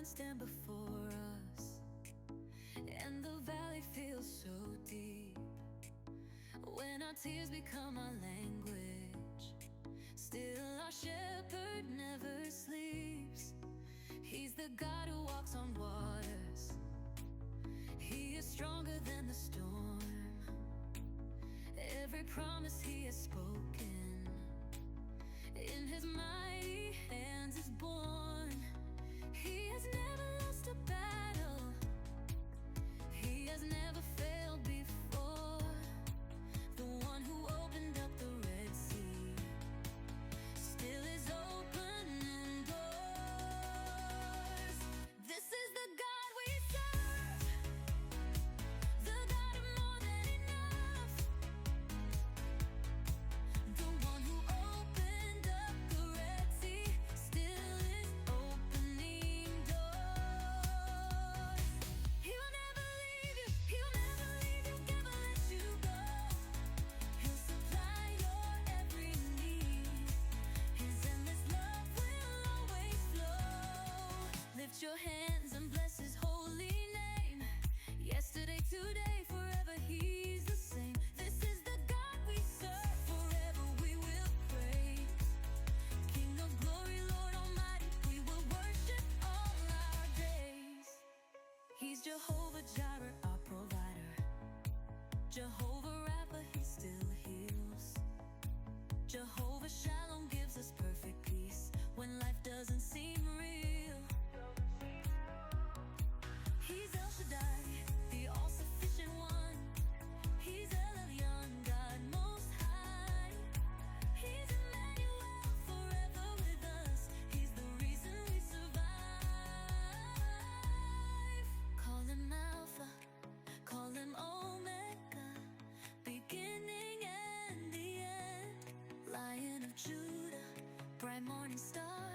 mountains stand before us, and the valley feels so deep. When our tears become our language, still our shepherd never sleeps. He's the God who walks on waters. He is stronger than the storm. Every promise he has spoken, in his mighty hands is born. He has never lost a battle. He has never failed before. The one who opened up the Red Sea still is opening doors. This is the God we serve, the God of more than enough, the one who opened up the Red Sea still is opening doors. He will never leave you, he'll never leave you, never let you go. He'll supply your every need. His endless love will always flow. Lift your hands and bless his holy name. Yesterday, today, forever, he's the same. This is the God we serve, forever we will praise. King of glory, Lord Almighty, we will worship all our days. He's Jehovah Jireh, our provider. Jehovah Rapha, he still heals. Jehovah Shalom gives us perfect peace when life doesn't seem real. He's El Shaddai, the all-sufficient one. He's El Elyon, God most high. He's Emmanuel, forever with us. He's the reason we survive. Call him Alpha, call him Omega, beginning and the end. Lion of Judah, bright morning star.